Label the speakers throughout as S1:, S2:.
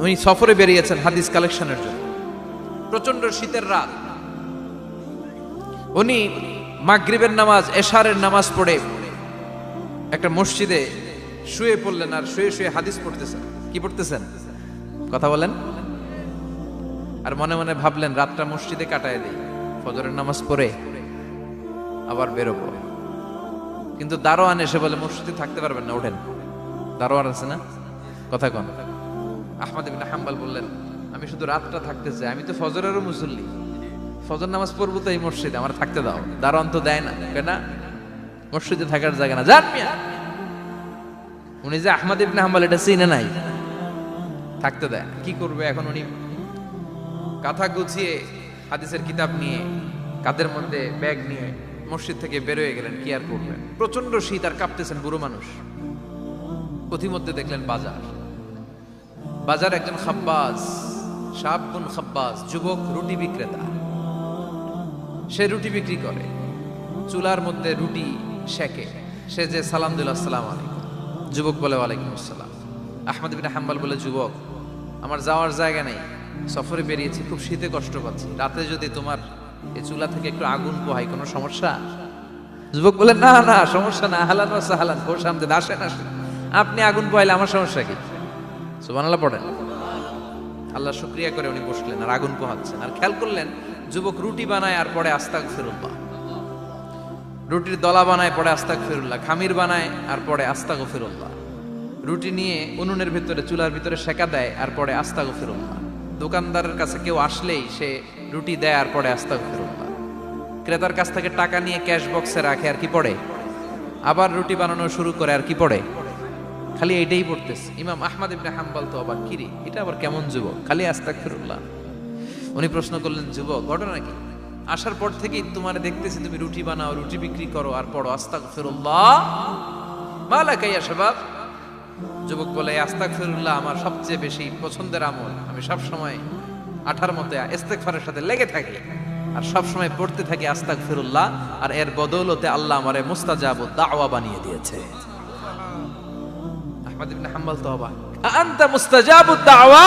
S1: উনি সফরে বেরিয়েছেন হাদিস কালেকশনের জন্য। প্রচন্ড শীতের রাত, উনি মাগরিবের নামাজ, এশারের নামাজ পড়ে একটা মসজিদে শুয়ে পড়লেন, আর শুয়ে শুয়ে হাদিস পড়তেছেন। কি পড়তেছেন? কথা বলেন। আর মনে মনে ভাবলেন রাতটা মসজিদে কাটায় দিই, ফজরের নামাজ পড়ে আবার বেরোবো। কিন্তু দারোয়ান এসে বলে মসজিদে থাকতে পারবেন না, ওঠেন। দারোয়ান আছে না, কথা কন। আহমদ ইবনে হাম্বল বললেন আমি শুধু রাতটা থাকতে চাই, আমি তো ফজরেরও মুসল্লি, ফজর নামাজ পড়বো তো এই মসজিদে, আমার থাকতে দাও। দারোয়ান তো দেয় না, কেনা মসজিদে থাকার জায়গা না, যান মিয়া। উনি যে আহমদ ইবনে হাম্বল এটা চিনে নাই, থাকতে দেয়। কি করবে এখন? উনি কাঁথা গুছিয়ে হাদিসের কিতাব নিয়ে কাঁধের মধ্যে ব্যাগ নিয়ে মসজিদ থেকে বেরোয় গেলেন। কি আর করবেন, প্রচন্ড শীত, আর কাঁপতেছেন, বুড়ো মানুষ। পথিমধ্যে দেখলেন বাজার, বাজার একজন খাব্বাজ, শাবুন খাব্বাজ, যুবক রুটি বিক্রেতা। সে রুটি বিক্রি করে, চুলার মধ্যে রুটি সেকে। সে যে সালাম দিল আসসালামু আলাইকুম, যুবক বলে ওয়ালাইকুম আসসালাম। আহমদ ইবনে হাম্বল বলে যুবক আমার যাওয়ার জায়গা নেই, সফরে বেরিয়েছি, খুব শীতে কষ্ট পাচ্ছি, রাতে যদি তোমার এই চুলা থেকে একটু আগুন পোহাই কোনো সমস্যা? যুবক বলে না না সমস্যা না, আহলান ওয়া সাহলান, বসে আমদের আসেন আসেন, আপনি আগুন পোহাইলে আমার সমস্যা কি? সুবহানাল্লাহ পড়েন। আল্লাহ শুকরিয়া করে উনি বসলেন আর আগুন পোহাচ্ছেন। আর খেয়াল করলেন যুবক রুটি বানায় আর পরে আস্তাগফিরুল্লাহ, রুটির দলা বানায় পরে আস্তাগফিরুল্লাহ, খামির বানায় আর পরে আস্তাগফিরুল্লাহ, রুটি নিয়ে উনুনের ভিতরে চুলার ভিতরে সেকা দেয় আর পরে আস্তাগফিরুল্লাহ, দোকানদারের কাছে কেউ আসলেই সে রুটি দেয় আর পরে আস্তাগফিরুল্লাহ, ক্রেতার কাছ থেকে টাকা নিয়ে ক্যাশ বক্সে রাখে আর কি পড়ে, আবার রুটি বানানো শুরু করে আর কি পড়ে, খালি এইটাই পড়তেছে। ইমাম আহমদ ইবনে হাম্বল তো আবার কিরে, এটা আবার কেমন যুবক, খালি আস্তাগফিরুল্লাহ। উনি প্রশ্ন করলেন যুবক ঘটনা কি? আসার পর থেকেই তোমার দেখতেছি তুমি রুটি বানাও, রুটি বিক্রি করো আর পড়ো আস্তাগফিরুল্লাহ, মালাকা ইয়া শাবাব। যুবক বলে আস্তাগফিরুল্লাহ আমার সবচেয়ে বেশি পছন্দের আমল, আমি সব সময় আঠার মতো ইস্তেগফারের সাথে লেগে থাকি আর সব সময় পড়তে থাকি আস্তাগফিরুল্লাহ, আর এর বদৌলতে আল্লাহ আমারে মুস্তাজাবুদ দাওয়া বানিয়ে দিয়েছে। আহমদ ইবনে হাম্বল তো অবাক, আনতা মুস্তাজাবুদ দাওয়া,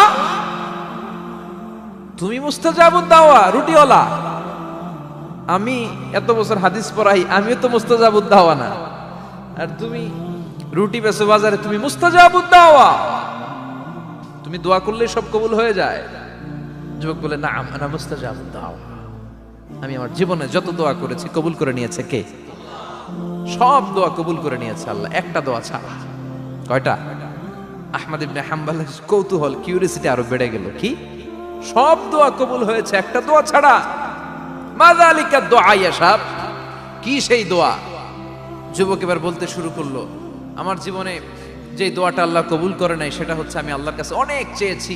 S1: তুমি মুস্তাজাবুদ দাওয়া, রুটিওয়ালা। আমি এত বছর হাদিস পড়াই, আমিও তো মুস্তাজাবুদ দাওয়া না, আর তুমি রুটি বেচো বাজারে, তুমি মুস্তাজাবুদ দাওয়া, তুমি দোয়া করলে সব কবুল হয়ে যায়। যুবক বলে না আনা মুস্তাজাবুদ দাওয়া, আমি আমার জীবনে যত দোয়া করেছি কবুল করে নিয়েছে কে? সব দোয়া কবুল করে নিয়েছে আল্লাহ, একটা দোয়া ছাড়া। কয়টা? আহমদ ইবনে হাম্বলের কৌতূহল, কিউরিয়াসিটি আরো বেড়ে গেল। কি? সব দোয়া কবুল হয়েছে একটা দোয়া ছাড়া। মাযালিকা দোয়া ইয়া শাব, কি সেই দোয়া? যুবক এবার বলতে শুরু করলো আমার জীবনে যে দোয়াটা আল্লাহ কবুল করে নাই সেটা হচ্ছে আমি আল্লাহর কাছে অনেক চেয়েছি,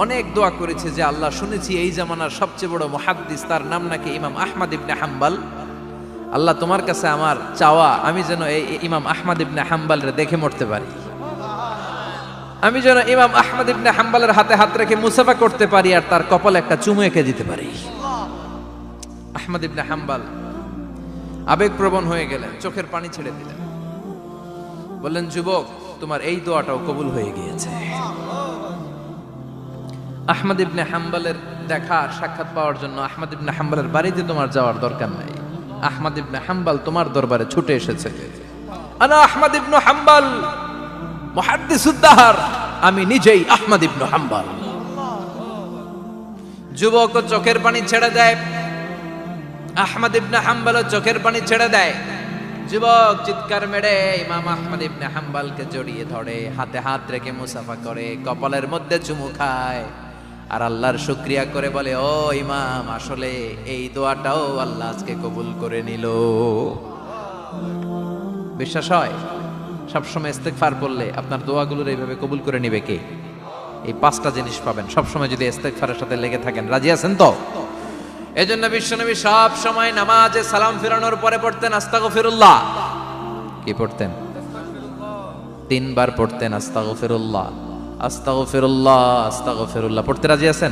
S1: অনেক দোয়া করেছি যে আল্লাহ শুনেছি এই জামানার সবচেয়ে বড় মুহাদ্দিস, তার নাম নাকি ইমাম আহমদ ইবনে হাম্বল। আল্লাহ তোমার কাছে আমার চাওয়া আমি যেন এই ইমাম আহমদ ইবনে হাম্বলের দেখে মরতে পারি, আমি যেন ইমাম আহমদ ইবনে হাম্বলের হাতে হাত রেখে মুসাফা করতে পারি আর তার কপালে একটা চুমু এঁকে দিতে পারি। আহমদ ইবনে হাম্বল আবেগপ্রবণ হয়ে গেলেন, চোখের পানি ছেড়ে দিলেন, বললেন যুবক তোমার এই দোয়াটাও কবুল হয়ে গিয়েছে। আহমদ ইবনে হাম্বলের দেখা সাক্ষাৎ পাওয়ার জন্য আহমদ ইবনে হাম্বলের বাড়িতে তোমার যাওয়ার দরকার নাই, আহমদ ইবনে হাম্বল তোমার দরবারে ছুটে এসেছে। আনা আহমদ ইবনে হাম্বল মুহাদ্দিসুদ দাহর, আমি নিজেই আহমদ ইবনে হাম্বল। যুবক চোখের পানি ছেড়ে দেয়, আহমদ ইবনে হাম্বল চোখের পানি ছেড়ে দেয়। যুবক চিৎকার মেরে ইমাম আহমদ ইবনে হাম্বলকে জড়িয়ে ধরে, হাতে হাত রেখে মুসাফা করে, কপালের মধ্যে চুমু খায় আর আল্লাহর শুকরিয়া করে বলে ও ইমাম আসলে এই দোয়াটাও আল্লাহ আজকে কবুল করে নিল। বিশ্বাস হয় সবসময় ইস্তেগফার করলে আপনার দোয়াগুলোর এইভাবে কবুল করে নিবে কে? এই পাঁচটা জিনিস পাবেন সবসময় যদি ইস্তেগফারের সাথে লেগে থাকেন। রাজি আছেন তো? এজন্য বিশ্বনবী সব সময় নামাজে সালাম ফিরানোর পরে পড়তেন আস্তাগফিরুল্লাহ। কি পড়তেন? 3 বার পড়তেন আস্তাগফিরুল্লাহ, আস্তাগফিরুল্লাহ, আস্তাগফিরুল্লাহ। পড়তে রাজি আছেন?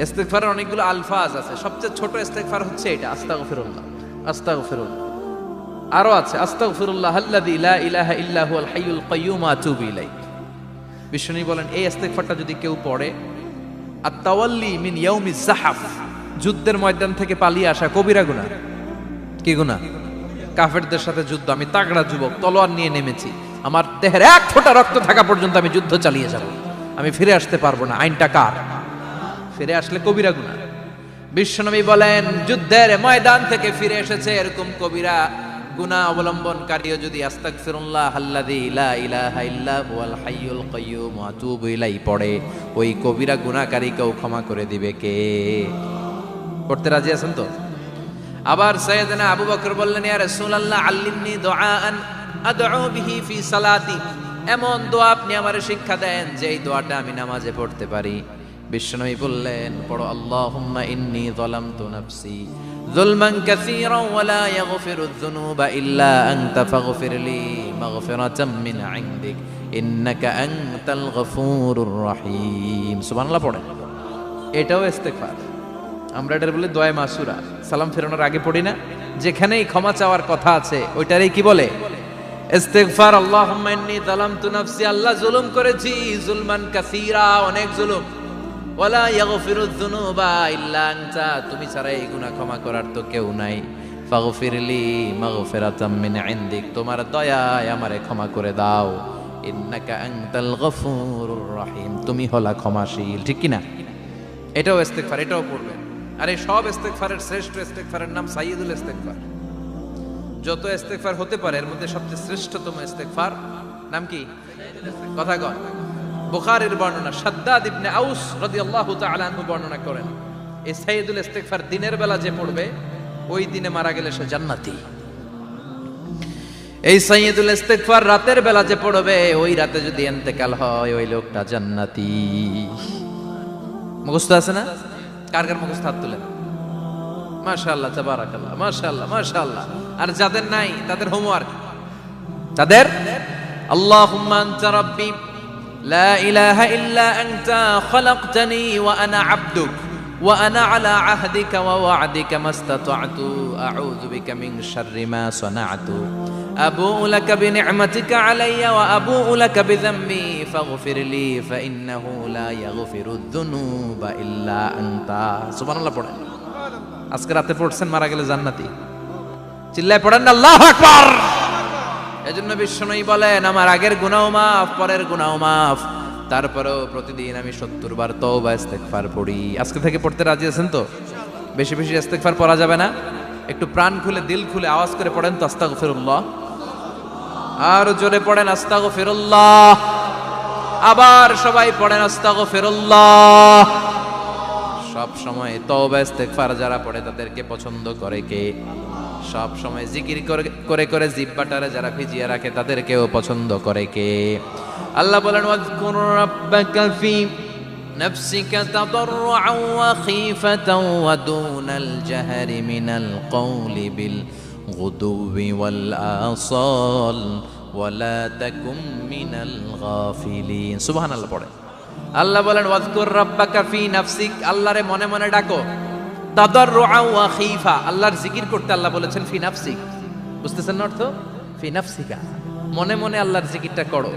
S1: ইস্তেগফারের অনেকগুলো আলফাজ আছে, সবচেয়ে ছোট ইস্তেগফার হচ্ছে এটা আস্তাগফিরুল্লাহ, আস্তাগফিরুল্লাহ। আরো আছে আস্তাগফিরুল্লাহ আল্লাযী লা ইলাহা ইল্লা হুয়াল হাইয়ুল কাইয়্যুম আতুবু ইলাইহি, বিশ্বনবী বলেন এই ইস্তেগফারটা যদি কেউ পড়ে, আত-তাওয়াল্লি মিন ইয়াউমিজ যাহাফ, যুদ্ধের ময়দান থেকে পালিয়ে আসা কবিরা গুনাহ। কি গুনাহ? কাফেরদের সাথে যুদ্ধ, আমি তাগড়া যুবক, তলোয়ার নিয়ে নেমেছি, আমার দেহের এক ফোঁটা রক্ত থাকা পর্যন্ত আমি যুদ্ধ চালিয়ে যাব, আমি ফিরে আসতে পারবো না, আইনটা কার? ফিরে আসলে কবিরা গুনাহ। বিশ্বনবী বলেন যুদ্ধের ময়দান থেকে ফিরে এসেছে এরকম কবিরা গুনাহ অবলম্বনকারীও যদি আস্তাগফিরুল্লাহ আল্লাযী লা ইলাহা ইল্লা হুয়াল হাইয়ুল কাইয়্যুম ওয়া আতুবু ইলাইহি পড়ে, ওই কবিরা গুনাহকারীকেও ক্ষমা করে দিবে কে? পড়তে রাজি আছেন তো? আবার সাইয়েদনা আবু বকর বললেন, ইয়া রাসূলুল্লাহ আল্লিমনি দুআআন আদউ বিহি ফি সালাতি, এমন দোয়া আপনি আমারে শিক্ষা দেন যে এই দোয়াটা আমি নামাজে পড়তে পারি। বিশ্বনবী বললেন, পড়ো আল্লাহুম্মা ইন্নী যালামতু নাফসি যুলমান কাসীরান ওয়া লা ইয়াগফিরুয যুনুবা ইল্লা আনতা ফাগফিরলি মাগফিরাতাম মিন ইনদিক ইন্নাকা আনতাল গফুরুর রহিম। সুবহানাল্লাহ পড়েন। এটাও ইস্তেগফার। আমরা এটার বলে দোয়া মাসুরা, সালাম ফেরানোর আগে পড়ি না? যেখানেই ক্ষমা চাওয়ার কথা আছে ওইটারই কি বলে? ইস্তেগফার। আল্লাহুম্মা ইন্নী যালামতু নাফসি, আল্লাহ জুলুম করেছি, যুলমান কাসীরা, অনেক জুলুম, ওয়ালা ইয়াগফিরুয যুনুবা ইল্লা আনতা, তুমি ছাড়া এই গুনাহ ক্ষমা করার তো কেউ নাই, ফাগফিরলি মাগফিরাতাম মিন ইনদিক, তোমার দয়ায় আমারে ক্ষমা করে দাও, ইন্নাকা আনতাল গফুরুর রহিম, তুমি হলা ক্ষমাশীল। ঠিক কি না? এটাও ইস্তেগফার, এটাও পড়বেন। আর এই সব ইস্তেগফারের শ্রেষ্ঠ ইস্তেগফারের নাম সাইয়্যিদুল ইস্তেগফার। যত ইস্তেগফার হতে পারে এর মধ্যে সবচেয়ে শ্রেষ্ঠতম ইস্তেগফার নাম কি? কথা কন। বুখারীর বর্ণনা, শাদ্দাদ ইবনে আউস রাদিয়াল্লাহু তাআলা আনহু বর্ণনা করেন, এই সাইয়্যিদুল ইস্তেগফার দিনের বেলা যে পড়বে ওই দিনে মারা গেলে সে জান্নাতি। এই সাইয়্যিদুল ইস্তেগফার রাতের বেলা যে পড়বে ওই রাতে যদি ইন্তেকাল হয় ওই লোকটা জান্নাতি। মুখস্থ আছে না? কার কার মুখস্থ হাত তুলেন। মাশাআল্লাহ, তাবারাকাল্লাহ, মাশাআল্লাহ, মাশাআল্লাহ। আর যাদের নাই তাদের হোমওয়ার্ক, তাদের আল্লাহুম্মা আনতা রাব্বি লা ইলাহা ইল্লা আনতা খালাকতানি ওয়া আনা আবদুক ওয়া আনা আলা আহদিকা ওয়া ওয়া'দিকা মাস্তাতা'তু আউযু বিকা মিন শাররি মা সানা'তু আবু'ু লাকা বিনি'মাতিকা আলাইয়া ওয়া আবু'ু লাকা বিযামবি ফাগফিরলি ফাইন্নাহু লা ইয়াগফিরুয যুনুবা ইল্লা আনতা। সুবহানাল্লাহ পড়েন। আজকে রাতে পড়ছেন, মারা গেলে জান্নাতি। চিল্লায় পড়েন আল্লাহু আকবার। এজন্য বিশ্বনবী বলেন আমার আগের গুনাহ মাফ, পরের গুনাহ মাফ, তারপরেও প্রতিদিন আমি 70 বার তওবা ইস্তেগফার পড়ি। আজকে থেকে পড়তে রাজি আছেন তো? বেশি বেশি ইস্তেগফার পড়া যাবে না? একটু প্রাণ খুলে দিল খুলে আওয়াজ করে পড়েন তো আস্তাগফিরুল্লাহ। আর জোরে পড়েন আস্তাগফিরুল্লাহ। আবার সবাই পড়েন আস্তাগফিরুল্লাহ। সব সময় তওবা ইস্তেগফার যারা পড়ে তাদেরকে পছন্দ করে কে? সব সময় জিকির করে করে জিহ্বাটারে যারা ভিজিয়ে রাখে তাদেরকেও পছন্দ করে কে? আল্লাহ বলেন ওয়াজকুর রাব্বাকা ফি নাফসিকা তাদাররুআন ওয়া খীফাতান ওয়া দুনাল জাহরি মিনাল কওলি বিল গুদুবি ওয়াল আসাল ওয়া লা তাকুম মিনাল গাফিলিন। সুবহানাল্লাহ পড়ে। আল্লাহ বলেন ওয়াজকুর রাব্বাকা ফি নাফসিক, আল্লাহরে মনে মনে ডাকো, তাদাররুআন ওয়া খীফা, আল্লাহর জিকির করতে আল্লাহ বলেছেন ফি নাফসিক। বুঝতেছেন না অর্থ? ফি নাফসিকা, মনে মনে আল্লাহর জিকিরটা করো।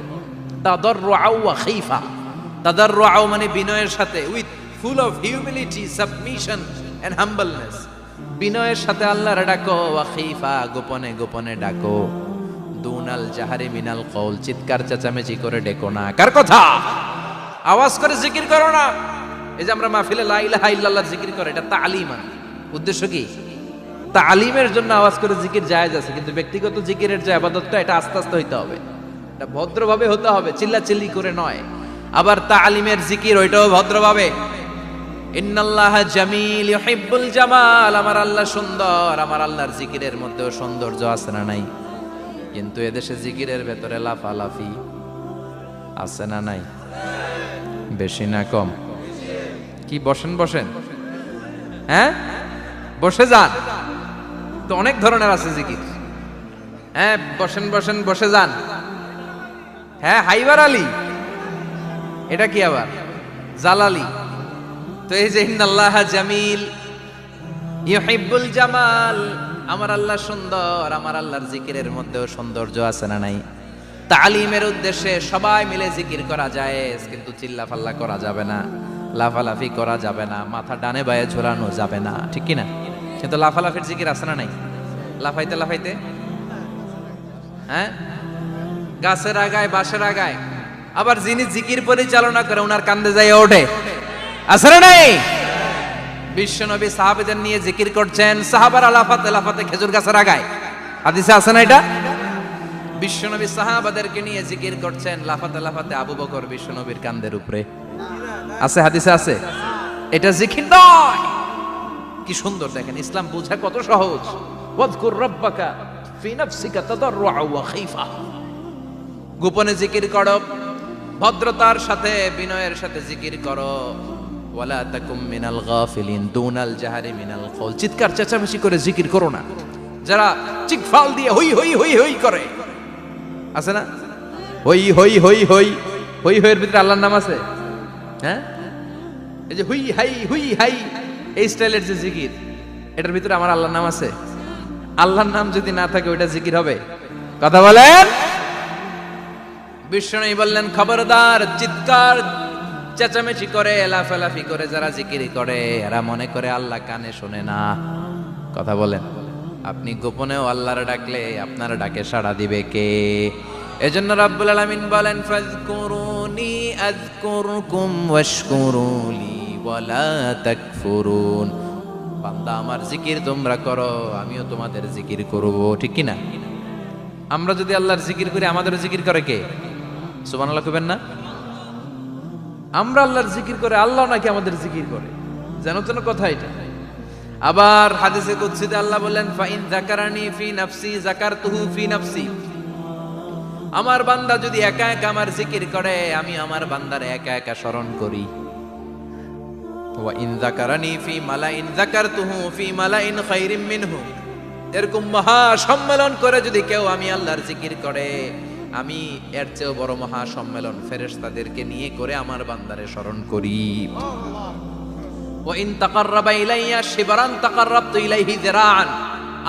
S1: তাদাররুআন ওয়া খীফা, তাদাররুআ মানে বিনয়ের সাথে, with full of humility, submission and humbleness, বিনয়ের সাথে আল্লাহর ডাকো। ওয়া খীফা, গোপনে গোপনে ডাকো। দুনাল জাহারি মিনাল কওল, চিৎকার চেঁচামেচি করে ডেকো না। কার কথা? আওয়াজ করে জিকির করো না। এই যে আমরা মাহফিলে লা ইলাহা ইল্লাল্লাহ জিকির করে, এটা তালিম। উদ্দেশ্য কি? তালিমের জন্য আওয়াজ করে জিকির জায়েজ আছে, কিন্তু ব্যক্তিগত জিকিরের যে ইবাদতটা এটা আস্তে আস্তে হইতে হবে, এটা ভদ্রভাবে হতে হবে, চিল্লাচিল্লি করে নয়। আবার তালিমের জিকির ওইটাও ভদ্রভাবে। ইন্নাল্লাহা জামিল ইউহিব্বুল জামাল, আমার আল্লাহ সুন্দর, আমার আল্লাহর জিকিরের মধ্যেও সৌন্দর্য আছে না নাই? কিন্তু এদেশে জিকিরের ভেতরে লাফালাফি আছে না নাই? বেশি না কম? কি বসেন বসেন, হ্যাঁ বসে যান তো, অনেক ধরনের আছে জিকির। হ্যাঁ বসেন বসেন, বসে যান। হ্যাঁ হাইবার আলী, এটা কি আবার জালালি? তো এই যে ইন্নাল্লাহা জামিল ইউহিব্বুল জামাল, আমার আল্লাহ সুন্দর, আমার আল্লাহর জিকিরের মধ্যেও সৌন্দর্য আছে না নাই? তালিমের উদ্দেশ্যে সবাই মিলে জিকির করা যায়, কিন্তু চিল্লাফাল্লা করা যাবে না, লাফালাফি করা যাবে না, মাথা ডানে বায়ে ঝোলানো যাবে না, ঠিক কি না? কিন্তু লাফালাফির জিকির আছে না নাই? লাফাইতে লাফাইতে, হ্যাঁ, গাছের আগায় বাঁশের আগায়, আবার যিনি জিকির পরিচালনা করে ওনার কান্দে যায় ওঠে, আছে না নাই? বিশ্বনবী সাহাবাদের নিয়ে জিকির করছেন, সাহাবারা লাফাতে লাফাতে খেজুর গাছের আগায়, হাদিসে আছে না এটা? বিশ্বনবী সাহাবাদেরকে নিয়ে জিকির করছেন, লাফাতে লাফাতে আবু বকর বিশ্বনবীর কান্দের উপরে, আছে, হাদিসে আছে। এটা জিকির নয়। কি সুন্দর দেখেন, ইসলাম বোঝা কত সহজ। ওয়াজকুর রাব্বাকা ফি নাফসিকা তাদাররুআ ওয়া খাইফা, গোপনে জিকির করো, ভদ্রতার সাথে বিনয়ের সাথে জিকির করো। ওয়ালা তাকুম মিনাল গাফিলিন দুনাল জাহারি মিনাল কওল, চিৎকার চেঁচামেচি করে জিকির করো না। যারা চিকফাল দিয়ে হই হই হই হই করে, আছে না? হই হই হই হই হই হইয়ের ভিতরে আল্লাহর নাম আছে, হ্যাঁ? এই যে হুই হাই হুই হাই, এই স্টাইলের যে জিকির, এটার ভিতরে আমার আল্লাহর নাম আছে? আল্লাহর নাম যদি না থাকে ওইটা জিকির হবে? কথা বলেন। বিষ্ণু বললেন, খবরদার, চিৎকার চেঁচামেচি করে লাফালাফি করে যারা জিকির করে এরা মনে করে আল্লাহ কানে শোনে না। কথা বলেন। আপনি গোপনেও আল্লাহর ডাকলে আপনার ডাকে সাড়া দিবে কে? এজন্য রাব্বুল আলামিন বলেন, ফাযকুরুনি আযকুরকুম ওয়াশকুরুলি ওয়ালা তাকফুরুন। বান্দা আমার জিকির তোমরা করো, আমিও তোমাদের জিকির করব, ঠিক কি না? আমরা যদি আল্লাহর জিকির করি, আমাদের জিকির করে কে? সুবহানাল্লাহ কইবেন না? আমরা আল্লাহর জিকির করে, আল্লাহ নাকি আমাদের জিকির করে, যেন তেন কথা এটা। আবার হাদিসে কুদসিতে আল্লাহ বলেন, ফাইন যাকারানি ফি নাফসি যাকারতুহু ফি নাফসি। আমার বান্দা যদি একা একা আমার জিকির করে, আমি আমার বান্দারে একা একা স্মরণ করি। ওয়া ইন যাকারানি ফি মালাইন যাকারতুহু ফি মালাইন খায়রিম মিনহু। এরকম মহা সম্মেলন করে যদি কেউ আমি আল্লাহর জিকির করে, আমি এর চেয়েও বড় মহা সম্মেলন ফেরেশতাদেরকে নিয়ে করে আমার বান্দারে স্মরণ করি। ওয়া ইন তাকাররাবা ইলাইয়া শিবরান তাকাররাবতু ইলাইহি যিরাআন।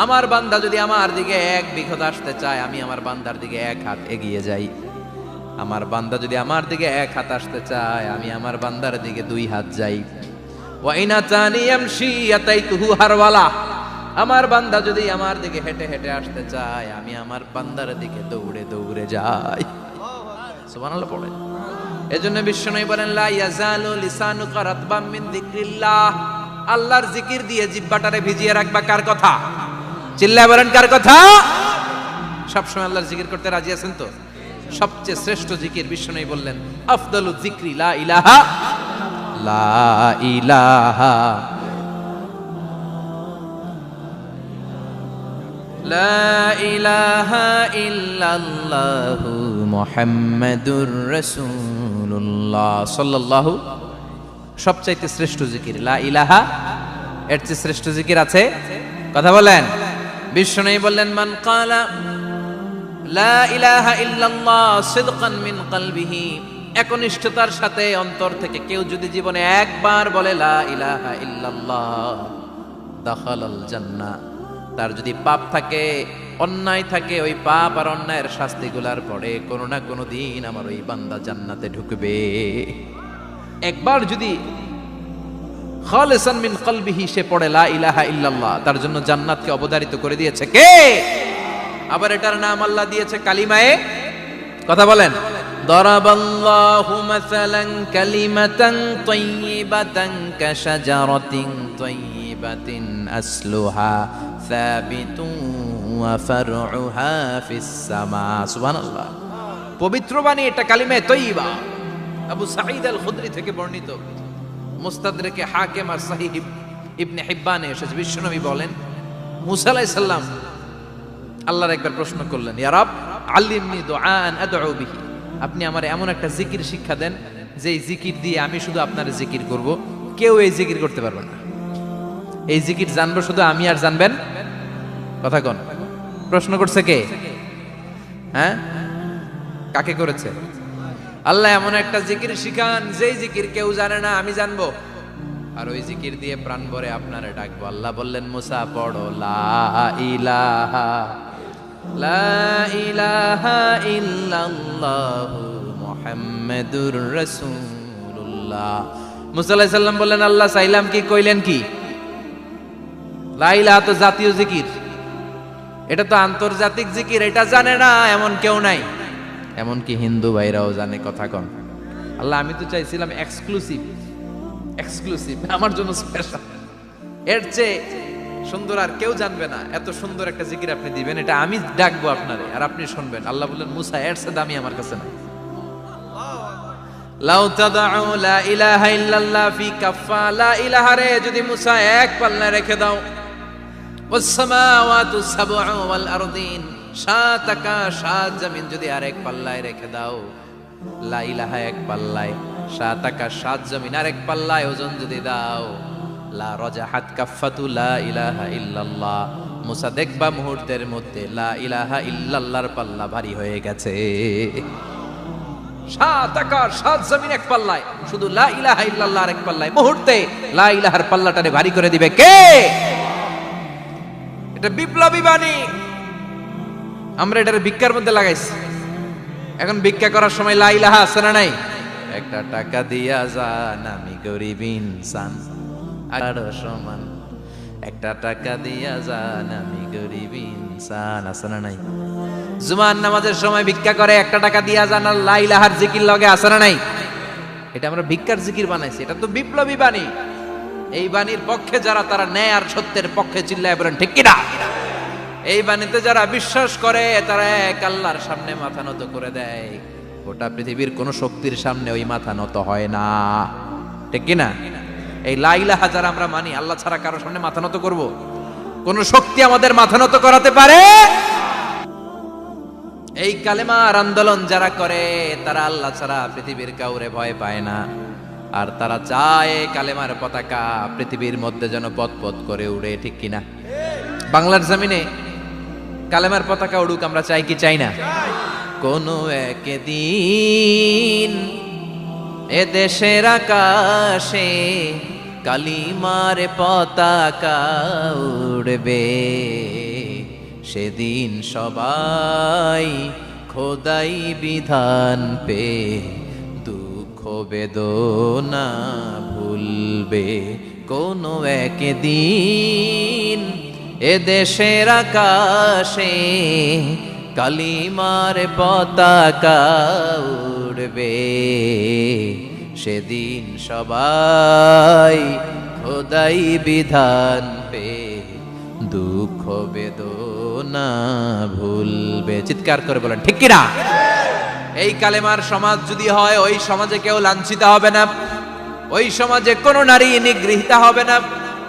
S1: আমার বান্দা যদি আমার দিকে এক বিঘত আসতে চায়, আমি আমার বান্দার দিকে এক হাত এগিয়ে যাই। আমার বান্দা যদি আমার দিকে এক হাত আসতে চায়, আমি আমার বান্দার দিকে দুই হাত যাই। ওয়া ইন আতানি ইয়ামশি আতাইতুহু হারওয়ালা। আমার বান্দা যদি আমার দিকে হেঁটে হেঁটে আসতে চায়, আমি আমার বান্দার দিকে দৌড়ে দৌড়ে যাই। সুবহানাল্লাহ পড়ে। এজন্য বিশ্বনবী বলেন, লা ইয়াজালু লিসানুকা রাতবাম মিন যিকরিল্লাহ। আল্লাহর জিকির দিয়ে জিহ্বাটারে ভিজিয়ে রাখবা। কার কথা? চিল্লায় বলেন, কার কথা? সবসময় আল্লাহর জিকির করতে রাজি আছেন তো? সবচেয়ে শ্রেষ্ঠ জিকির বিশ্বনবী বললেন, আফদালু যিকরি লা ইলাহা লা ইলাহা লা ইলাহা ইল্লাল্লাহু মুহাম্মাদুর রাসূলুল্লাহ সাল্লাল্লাহু। সবচাইতে শ্রেষ্ঠ জিকির লা ইলাহা। এর চেয়ে শ্রেষ্ঠ জিকির আছে? কথা বলেন। বিশ্বনবী বললেন, মান ক্বালা লা ইলাহা ইল্লাল্লাহ সিদকান মিন কলবিহি, একনিষ্ঠতার সাথে অন্তর থেকে কেউ যদি জীবনে একবার বলে লা ইলাহা ইল্লাল্লাহ, দাখালাল জান্নাহ। তার যদি পাপ থাকে, অন্যায় থাকে, ওই পাপ আর অন্যায়ের শাস্তিগুলার পরে কোনো না কোনো দিন আমার ওই বান্দা জান্নাতে ঢুকবে। একবার যদি খালিসান মিন কলবিহি সে পড়ে লা ইলাহা ইল্লাল্লাহ, তার জন্য জান্নাতকে অবধারিত করে দিয়েছে কে? আবার এটার নাম আল্লাহ দিয়েছে কালিমায়ে। কথা বলেন। দরাবাল্লাহু মাসালান কালিমাতান তাইয়িবাতান কাশাজারাতিন তাইয়িবাতিন আসলুহা সাবিতুন ওয়া ফারউহা ফিস সামা। সুবহানাল্লাহ। পবিত্র বাণী এটা কালিমায়ে তাইয়িবা। আবু সাঈদ আল খুদরি থেকে বর্ণিত, মুস্তাদরাকে হাকিম আর সহিহ ইবনে হিব্বানে এসেছে। বিশ্বনবী বলেন, মুসা আলাইহিস সালাম আল্লাহর একবার প্রশ্ন করলেন, ইয়া রাব আল্লিমনি দুআআন আদউ বিহি। আপনি আমার এমন একটা জিকির শিক্ষা দেন যে এই জিকির দিয়ে আমি শুধু আপনার জিকির করব, কেউ এই জিকির করতে পারবে না। এই জিকির জানবো শুধু আমি, আর জানবেন। কথা কোন? প্রশ্ন করছে কে? হ্যাঁ, কাকে করেছে? আল্লাহ এমন একটা জিকির শিখান যেই জিকির কেউ জানে না, আমি জানবো, আর ওই জিকির দিয়ে প্রাণ ভরে আপনারে ডাকবো। আল্লাহ বললেন, মুসা পড়ো লা ইলাহা লা ইলাহা ইল্লাল্লাহু মুহাম্মাদুর রাসূলুল্লাহ। মুসা আলাইহিস সালাম বললেন, আল্লাহ চাইলাম কি, কইলেন কি? লা ইলাহা তো জাতীয় জিকির, এটা তো আন্তর্জাতিক জিকির, এটা জানে না এমন কেউ নাই। এমনকি হিন্দু ভাইরাও জানে। কথা কন। আল্লাহ আমি তো চাইছিলাম এক্সক্লুসিভ, আমার জন্য স্পেশাল, এর চেয়ে সুন্দর আর কেউ জানবে না। এত সুন্দর একটা জিকির আপনি দিবেন, এটা আমি ডাকবো আপনারে আর আপনি শুনবেন। আল্লাহ বললেন, মুসা এর চেয়ে দামি আমার কাছে নাই। লাউ তাদউ লা ইলাহা ইল্লাল্লাহ ফি কাফা, লা ইলাহা রে যদি মুসা এক পাল্লায় রেখে দাও, ওয়াস সামাওয়াতু সাবউ ওয়াল আরদিন, সাত আকাশ সাত জমিন যদি আরেক পাল্লায় রেখে দাও, লা ইলাহা এক পাল্লায়, সাত আকাশ সাত জমিন আরেক পাল্লায় ওজন যদি দাও, লা রাজাহাত কাফাতু লা ইলাহা ইল্লাল্লাহ, মুসা দেখবা মুহূর্তের মধ্যে লা ইলাহা ইল্লাল্লাহর পাল্লা ভারী হয়ে গেছে। সাত আকাশ সাত জমিন এক পাল্লায়, শুধু লা ইলাহা ইল্লাল্লাহ আরেক পাল্লায়, মুহূর্তে লা ইলাহার পাল্লাটারে ভারী করে দিবে কে? এটা বিপ্লবী বাণী। আমরা এটার ভিক্ষার মধ্যে লাগাইছি। এখন ভিক্ষা করার সময় লা ইলাহা আছে না নাই? একটা টাকা দিয়া যান, আমি গরিব ইনসান আর সমান, একটা টাকা দিয়া যান, আমি গরিব ইনসান, আছে না নাই? জুমার নামাজের সময় ভিক্ষা করে, একটা টাকা দিয়া যান, আর লা ইলাহার জিকির লগে, আছে না নাই? এটা আমরা ভিক্ষার জিকির বানাইছি। এটা তো বিপ্লবী বাণী। এই বাণীর পক্ষে যারা, তারা ন্যায় আর সত্যের পক্ষে চিল্লায় বলেন ঠিক কিনা? এই বাণীতে যারা বিশ্বাস করে, তারা এক আল্লাহর সামনে মাথা নত করে দেয়। গোটা পৃথিবীর কোন শক্তির সামনে ওই মাথা নত হয় না, ঠিক কিনা? এই লা ইলাহা যারা আমরা মানি, আল্লাহ ছাড়া কারো সামনে মাথা নত করব? কোন শক্তি আমাদের মাথা নত করাতে পারে? এই কালেমার আন্দোলন যারা করে, তারা আল্লাহ ছাড়া পৃথিবীর কাউরে ভয় পায় না। আর তারা চায় কালেমার পতাকা পৃথিবীর মধ্যে যেন পথ করে উড়ে, ঠিক কিনা? বাংলার জমিনে কালেমার পতাকা উড়ুক, আমরা চাই কি চাই না? কোন একদিন এ দেশের আকাশে কালিমার পতাকা উড়বে, সেদিন সবাই খোদাই বিধান পে দুঃখ বেদনা ভুলবে। কোন একদিন এ দেশের আকাশে কালিমার পতাকা উড়বে, সেদিন সবাই খোদাই বিধান পে দুঃখ বেদনা ভুলবে। চিৎকার করে বলেন ঠিক কিনা? এই কালেমার সমাজ যদি হয়, ওই সমাজে কেউ লাঞ্ছিত হবে না, ওই সমাজে কোনো নারী নিগৃহীত হবে না,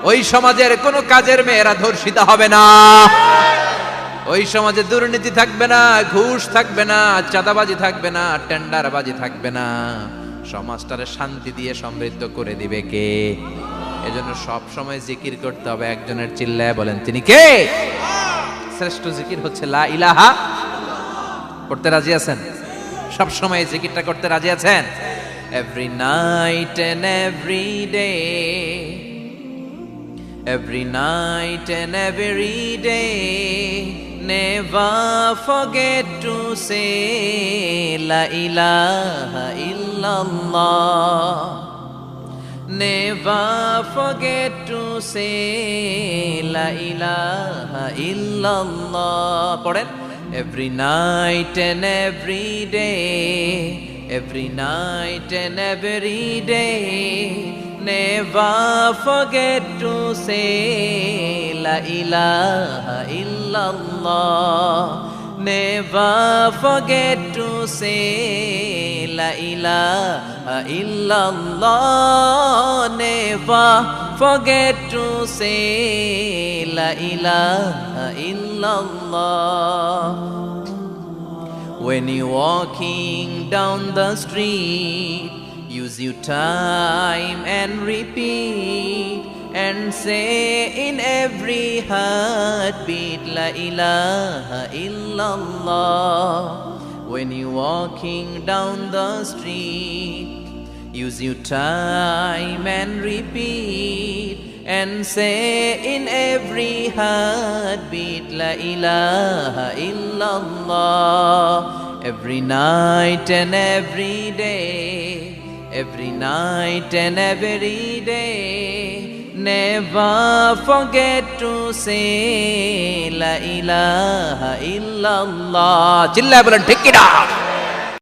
S1: ওই সমাজের কোনো কাজের মেয়েরা ধর্ষিত হবে না, ওই সমাজে দুর্নীতি থাকবে না, ঘুষ থাকবে না, চাঁদাবাজি থাকবে না, টেন্ডারবাজি থাকবে না। সমাজটারে শান্তি দিয়ে সমৃদ্ধ করে দিবে কে? এজন্য সব সময় জিকির করতে হবে একজনের, চিল্লায় বলেন তিনি কে? শ্রেষ্ঠ জিকির হচ্ছে লা ইলাহা। করতে রাজি আছেন? সব সময় জিকিরটা করতে রাজি আছেন? Every night and every day, every night and every day, never forget to say la ilaha illallah, never forget to say la ilaha illallah. পড়েন, every night and every day, every night and every day, never forget to say la ilaha illallah, never forget to say la ilaha illallah, never forget to say la ilaha illallah. When you're walking down the street, use your time and repeat and say in every heartbeat la ilaha illallah. When you're walking down the street, Use your time and repeat and say in every heartbeat La ilaha illallah. Every night and every day, every night and every day, never forget to say La ilaha illallah. Chilla bolan, take it out.